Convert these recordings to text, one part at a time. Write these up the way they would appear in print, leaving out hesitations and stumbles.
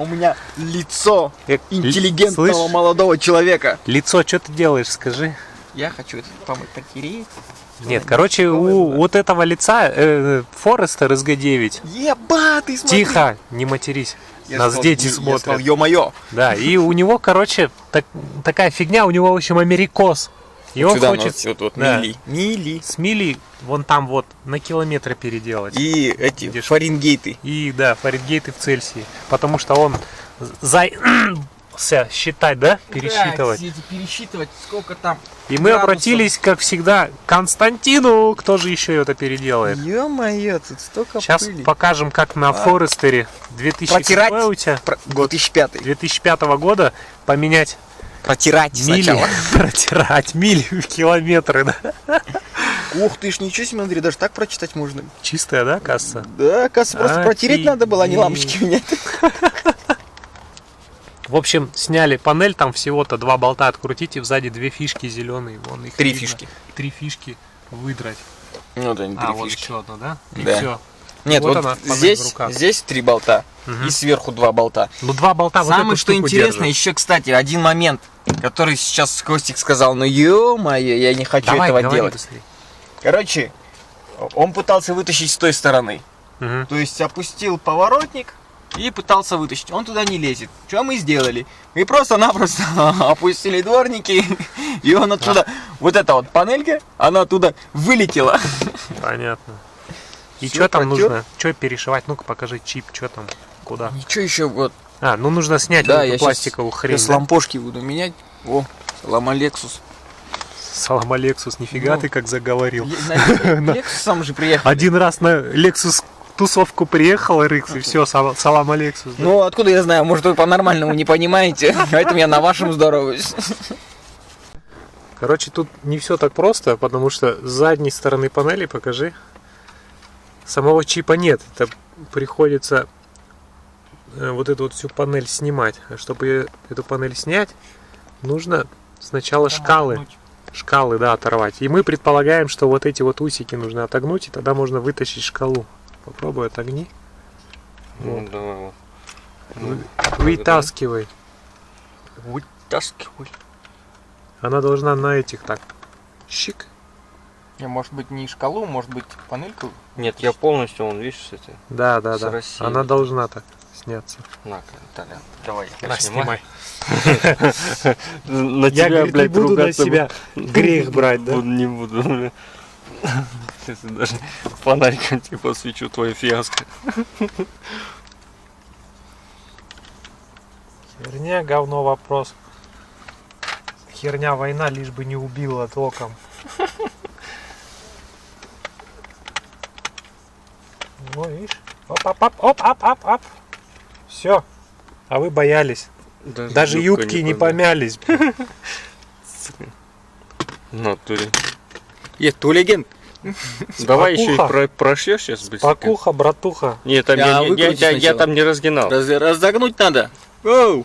у меня лицо интеллигентного Слышь? молодого человека. Лицо, что ты делаешь, скажи? Я хочу это помыть, потереть. Нет, короче, у вот этого лица Форестер SG9. Ебатый, смотри. Тихо, не матерись. Я Нас сказал, дети я сказал, смотрят. ё-моё. Да, и у него, короче, такая фигня, у него, в общем, америкос. И он Сюда хочет вот да, мили. с мили вон там вот на километры переделать. И эти Видишь? фаренгейты. И да, Фаренгейты в Цельсии. Потому что он считать, да? Пересчитывать. Пересчитывать, сколько там. И мы обратились, как всегда, к Константину. Кто же еще это переделает? Ё-моё, тут столько Сейчас пыли. покажем, как на Форестере 2000 Протирать. какой у тебя? 2005. 2005 года поменять Протирать мили, сначала. протирать мили в километры, да? Ух ты ж, ничего себе, Андрей, даже так прочитать можно. Чистая, да, касса? Да, кажется, просто протереть надо было, а не лампочки менять. В общем, сняли панель, там всего-то 2 болта открутить и сзади 2 фишки зеленые. Вон их 3 видно. фишки. 3 фишки выдрать. Ну да, не 3 вот фишки. еще одна, да? И Да. все. Нет, Вот вот она, панель в здесь, руках. здесь 3 болта и сверху 2 болта. Ну 2 болта вот Самое эту что штуку интересно, держат. еще, кстати, один момент, который сейчас Костик сказал, ну ё-моё, я не хочу Давай, этого говори делать. быстрее. Короче, он пытался вытащить с той стороны. Мгм. То есть опустил поворотник и пытался вытащить. Он туда не лезет. Что мы сделали? Мы просто-напросто опустили дворники, и он оттуда... Вот эта вот панелька, она оттуда вылетела. Понятно. И Всё что там протёр. нужно? Что перешивать? Ну-ка покажи чип, что там, куда. Ничего еще, вот. А, ну нужно снять Да, вот я эту пластиковую хрень. сейчас Да? лампошки буду менять. О, салам Алексус. Салам Алексус, нифига Ну, ты как заговорил. Лексус сам же приехал. Один раз на Lexus тусовку приехал, Рыкс, и все, салам Алексус. Да? Ну, откуда я знаю, может вы по-нормальному не понимаете, поэтому я на вашем здороваюсь. Короче, тут не все так просто, потому что с задней стороны панели, покажи, самого чипа нет. Это приходится вот эту вот всю панель снимать. А чтобы эту панель снять, нужно сначала шкалы, да, оторвать. И мы предполагаем, что вот эти вот усики нужно отогнуть, и тогда можно вытащить шкалу. Попробуй отогни. Ну, давай вот. Вытаскивай. Вытаскивай. Она должна на этих так. Щик. Может быть не шкалу, может быть панельку. Нет, я полностью, он, видишь, эти. Да. С России. Она должна так сняться. На-ка, Толян, давай, На, снимай. На Я, тебя, говорит, не блядь, буду на ругаться себя грех брать, да? Не буду, бля. Сейчас я даже фонариком типа освечу твою фиаско. Херня, говно, вопрос. Херня, война, лишь бы не убила током. Ну, видишь? Оп. Все. А вы боялись. Даже юбки не помялись. В натуре. Есть тулеген. Давай еще Спокуха. и прошьешь сейчас быстренько. Покуха, братуха. Нет, там Да, я выкрути сначала. там не разгинал. Разогнуть надо. Оу.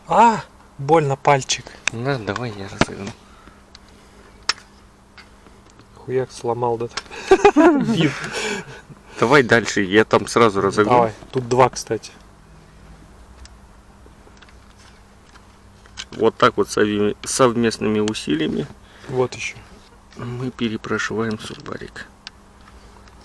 А, больно пальчик. На, давай я разогну. Хуяк сломал, да? Давай дальше, я там сразу разогну. Давай, тут 2, кстати. Вот так вот совместными усилиями Вот еще. мы перепрошиваем субарик.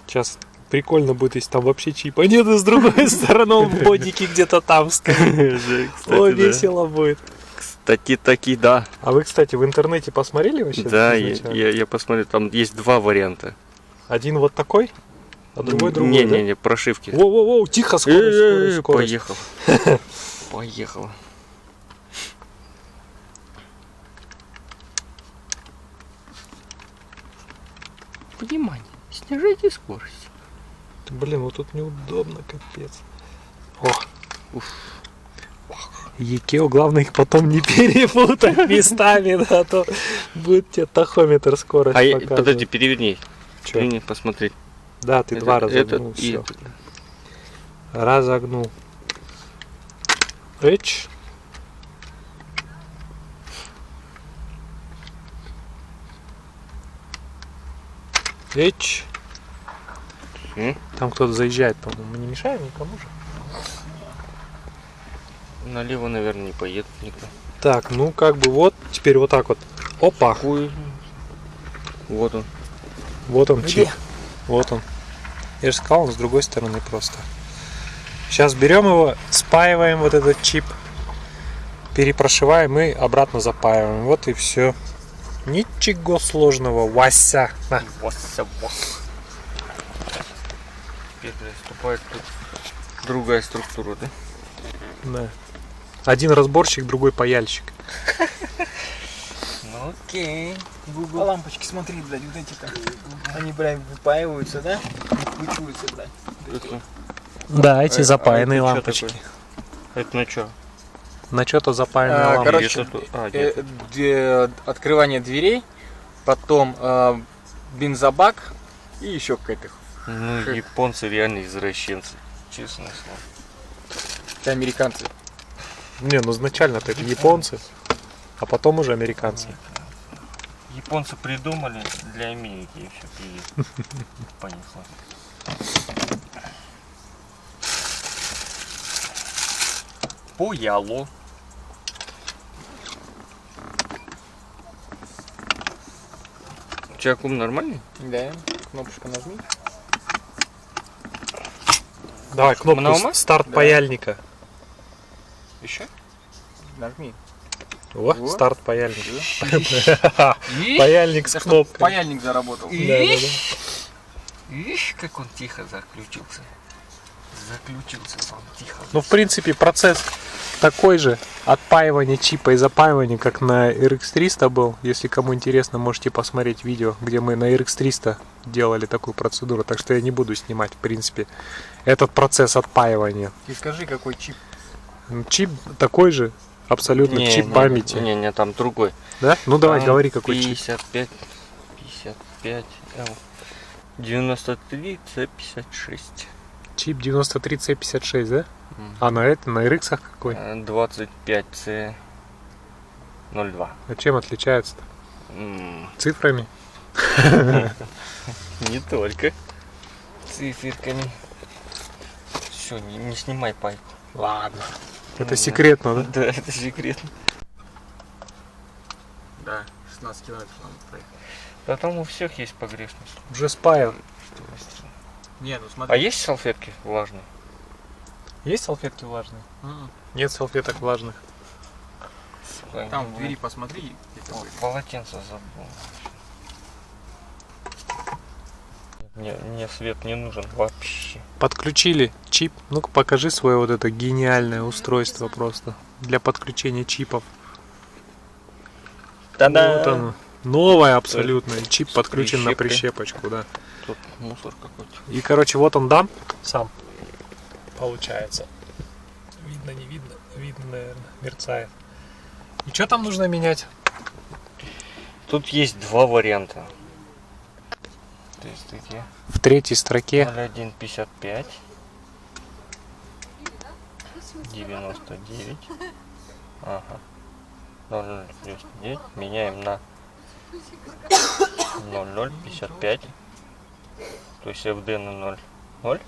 Сейчас прикольно будет, если там вообще чипа нет, и с другой стороны он в бодике где-то там стоит. О, весело будет. Кстати, таки да. А вы, кстати, в интернете посмотрели вообще? Да, изначально? я посмотрел, там есть 2 варианта. Один вот такой, а другой другой, да? Не, прошивки. Воу, тихо, скорость. Поехал. Поехал. Внимание, снижайте скорость. Блин, вот тут неудобно, капец. Ох. Екео, главное их потом не перепутать местами, да, а то будет тебе тахометр скорость показывать. Подожди, переверни. Чё? Переверни, посмотри. Да, ты 2 разогнул, и все. этот. Разогнул. Эч. Эч. Там кто-то заезжает, по-моему. Мы не мешаем никому же. Налево, наверное, не поедет никто. Так, ну как бы вот, теперь вот так вот. Опа. Ой. Вот он. Вот он Где? чип. Вот он. Я же сказал, он с другой стороны просто. Сейчас берем его, спаиваем вот этот чип, перепрошиваем и обратно запаиваем. Вот и все. Ничего сложного, Вася. На. Теперь приступает тут другая структура, да? Да. Один разборщик, другой паяльщик. Ну окей. А лампочки, смотри, блядь, вот эти-то. Они, блядь, выпаиваются, да? Выкручиваются, блядь. Это, Да, эти запаянные это чё лампочки. такое? Это на что? На что-то запаянные лампочки. Короче, открывание дверей, потом бензобак и еще какая-то. Ну, японцы реально извращенцы. Честное слово. Это американцы. Не, ну изначально-то это японцы, а потом уже американцы. Японцы придумали для Америки и все привет. Понесло. Пояло. Чакум нормальный? Да, кнопочку нажми. Давай, кнопку Много? старт Да. паяльника. Еще? Нажми. О, Вот. старт паяльника. Паяльник с Это чтоб кнопкой. паяльник заработал. Видишь, как он тихо заключился. Заключился сам тихо. Ну, в принципе, процесс такой же отпаивания чипа и запаивания, как на RX 300 был. Если кому интересно, можете посмотреть видео, где мы на RX 300 делали такую процедуру. Так что я не буду снимать, в принципе, этот процесс отпаивания. Ты скажи, какой чип. Чип такой же, абсолютно, чип памяти. Не, там другой. Да? Ну давай, Там говори, какой чип. 55 L 93 C56. Чип 93C56, да? А на RX какой? 25 C 02. А чем отличается-то? Цифрами? Не только циферками. Все, не снимай пайку. Ладно. Это секретно, да? Да, это секретно. Да, 16 километров надо проехать. Да там у всех есть погрешность. Уже спаян. Не, ну А смотри. есть салфетки влажные? Есть салфетки влажные? Нет салфеток влажных. Там в двери посмотри. Полотенце забыл. Мне свет не нужен вообще. Подключили чип. Ну-ка покажи свое вот это гениальное устройство просто для подключения чипов. Та-да! Вот оно. Новое абсолютно. И чип С подключен на прищепкой. прищепочку, да. Тут мусор какой-то. И, короче, вот он дамп сам. Получается. Видно, не видно? Видно, наверное. Мерцает. И что там нужно менять? Тут есть два варианта. То есть такие. В третьей строке 0155 99. Ага. 0099. Меняем на 0055. То есть FD на 0.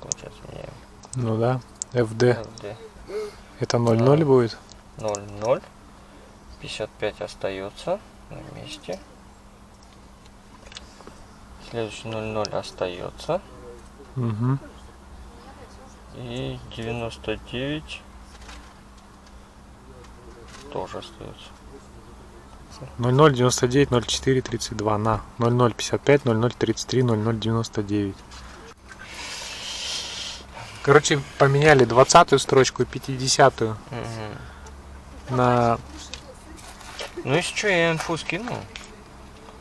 Получается меняем. ну да, FD. FD Это 0,0 будет. 00. 55 остается на месте. Следующий 00 остается. Угу. И 99 тоже остается. 00, 99, 04, 32 на 00, 55, 00, 33, 00, 99. Короче, поменяли 20-ю строчку и 50-ю на... Ну если что, я инфу скинул.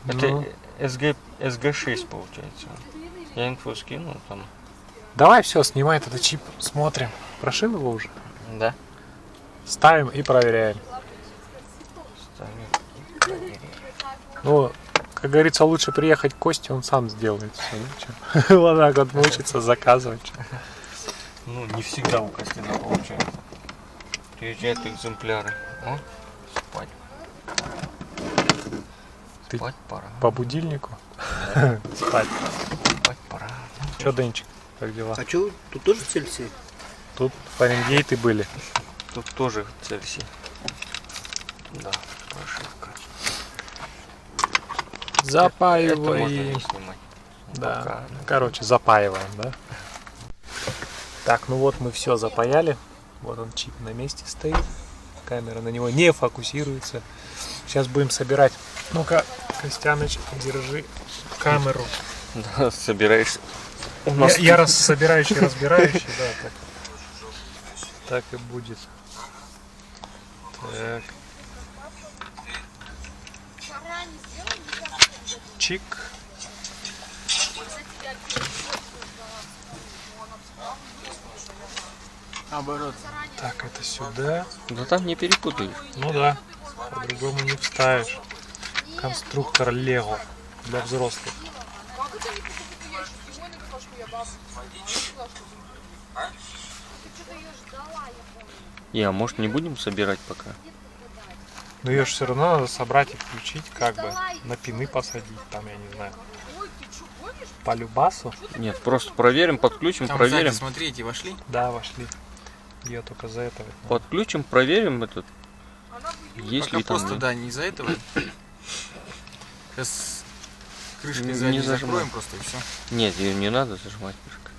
Это Ну. SG6 получается. Я инфу скинул там. Давай все, снимай этот чип, смотрим. Прошил его уже? Да. Ставим и проверяем. Ставим. Ну, как говорится, лучше приехать к Косте, он сам сделает все. Вот так вот мучиться, заказывать. чё. Ну, не всегда у Костина получается. Приезжают экземпляры. О, спать. Ты Спать пора. по будильнику? Спать. Спать пора. Чё, Денчик, как дела? А что, тут тоже Цельсий? Тут Фаренгейты были. Тут тоже Цельсий. Да, прошивка. Это можно не Запаиваем. снимать. Да. Пока. Короче, запаиваем, да? Так, ну вот мы все запаяли. Вот он, чип на месте стоит. Камера на него не фокусируется. Сейчас будем собирать. Ну-ка, Костяныч, держи камеру. Да, собираешься. У нас Я раз собирающий, разбирающий, да, так и будет. Так. Чик. Наоборот. Так, это сюда. Да там не перепутаешь. Ну да, по-другому не вставишь. Конструктор Лего для взрослых. А может не будем собирать пока? Но ее же все равно надо собрать и включить, как бы на пины посадить, там, я не знаю. По любасу. Нет, просто проверим, подключим, Там проверим. сзади, смотри, эти вошли. Да, вошли. Ее только за этого. Подключим, проверим этот. Есть Пока ли там. просто, да, не из-за этого. Сейчас крышкой Не сзади зажимай. закроем просто и все. Нет, ее не надо зажимать. крышкой.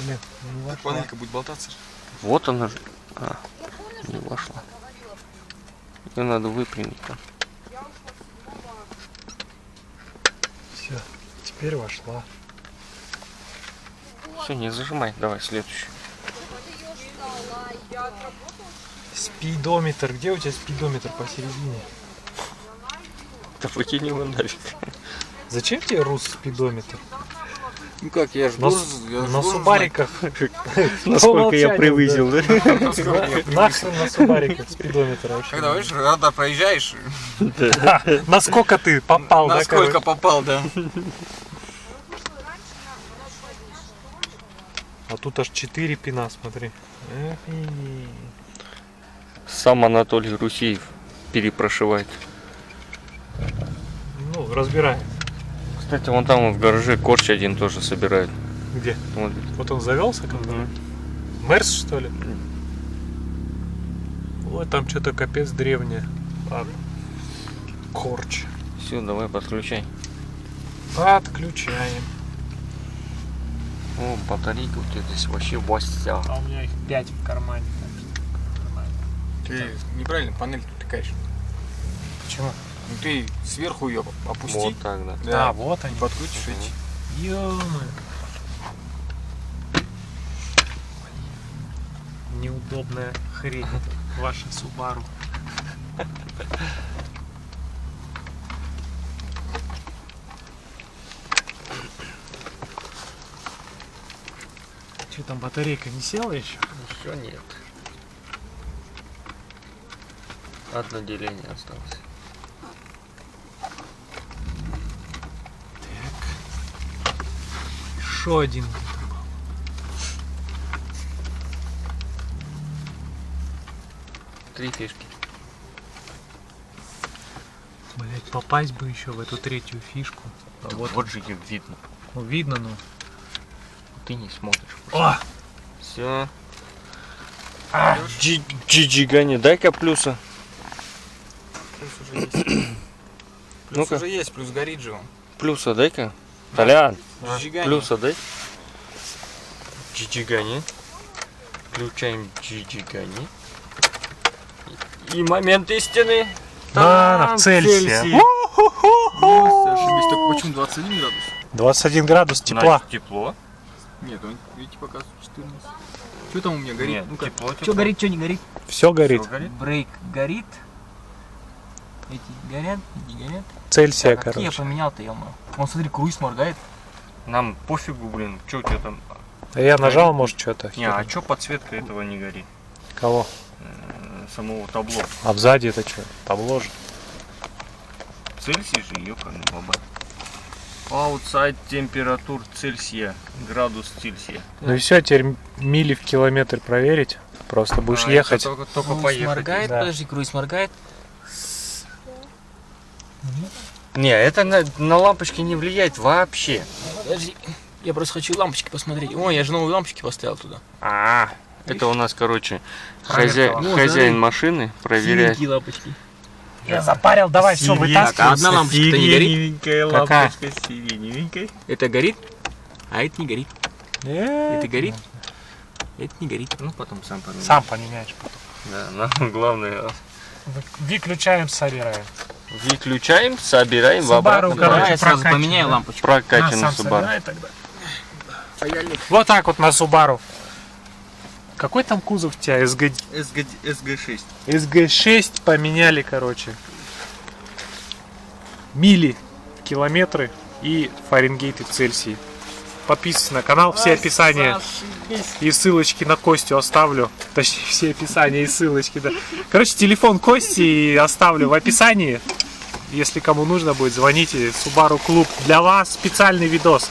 Блин, не вошла. Панелька будет болтаться. Вот она же. А, не вошла. Ее надо выпрямить там. Все, теперь вошла. Все, не зажимай. Давай следующий. Спидометр. Где у тебя спидометр посередине? Да выкинь его нафиг. Зачем тебе рус спидометр? Ну как, я ж На, на субариках. Насколько я превысил, да? Нахрен на субариках спидометр вообще. Когда, видишь, радар проезжаешь, Насколько ты попал, да? насколько короче? попал, да. А тут аж 4 пина, смотри. Охренеть. Сам Анатолий Русеев перепрошивает. Ну, разбираем. Кстати, вон там в гараже корч один тоже собирает. Где? Вот. Вот он завелся когда? Мерс, что ли? Ой, там что-то капец древнее. Ладно. Корч. Все, давай подключай. Подключаем. О, батарейка у тебя здесь вообще вася. А у меня их 5 в кармане. Ты неправильно панель тут тыкаешь. Почему? Ну ты сверху ее опусти. Вот так, да. Да, А, вот они. подключишь эти. Ё-моё. Неудобная хрень. Ваша Subaru. Что там, батарейка не села еще? Еще нет. Одно деление осталось. Еще один. Три фишки. Блять, попасть бы еще в эту третью фишку. А вот, Вот же ее видно. ну, видно, ну. Ты не смотришь. О! Все. Джигани, дай-ка плюса. Плюс уже есть. Плюс Ну-ка. уже есть, плюс горит же он. Плюса дай-ка. Толян, Сжигание. плюса дай. Джигани. Включаем Джигани. И момент истины. Да, в Цельсия. Ошибись, только почему 21 градус? 21 градус тепла. Значит, тепло. Нет, он, видите, показывает 14. Что там у меня горит? Нет, Ну-ка. тепло, Что горит, что не горит? Все горит. Всё горит. Брейк горит. Эти горят, эти горят. Цельсия, Так, а какие я короче. поменял-то, ё Вон, смотри, круиз моргает. Нам пофигу, блин, что у тебя там. А я нажал, может, что-то. Не, а что подсветка этого не горит? Кого? Самого табло. А сзади это что? Табло же. Цельсий же, ёкарный баба. Outside температур Цельсия. Градус Цельсия. Ну и все, теперь мили в километр проверить. Просто будешь ехать. Только Круиз поехать. моргает, да. подожди, круиз моргает. Не, это на лампочки не влияет вообще. Подожди. Я просто хочу лампочки посмотреть. Ой, я же новые лампочки поставил туда. Это у нас, короче, Проверка. Ну, хозяин смотри. машины проверяет. Синенькие лампочки. Я запарил, давай, все, Так, а одна лампочка-то не горит? Сиреневенькая Какая? лампочка, сиреневенькая. Это горит, а это не горит. Это горит, это не горит. Ну, потом сам поменяешь. Сам поменяешь потом. Да, нам главное. Выключаем, собираем. Выключаем, собираем в Subaru, обратно. короче, Давай я сразу прокачивай, поменяю да. лампочку. Прокачанный сам Subaru. собирай тогда. Вот так вот на Subaru. Какой там кузов у тебя? SG6. SG6 поменяли, короче. Мили, километры и Фаренгейт и Цельсии. Подписывайтесь на канал, все описания и ссылочки на Костю оставлю. Точнее, все описания и ссылочки, да. Короче, телефон Кости оставлю в описании. Если кому нужно будет, звоните. Subaru Клуб. Для вас специальный видос.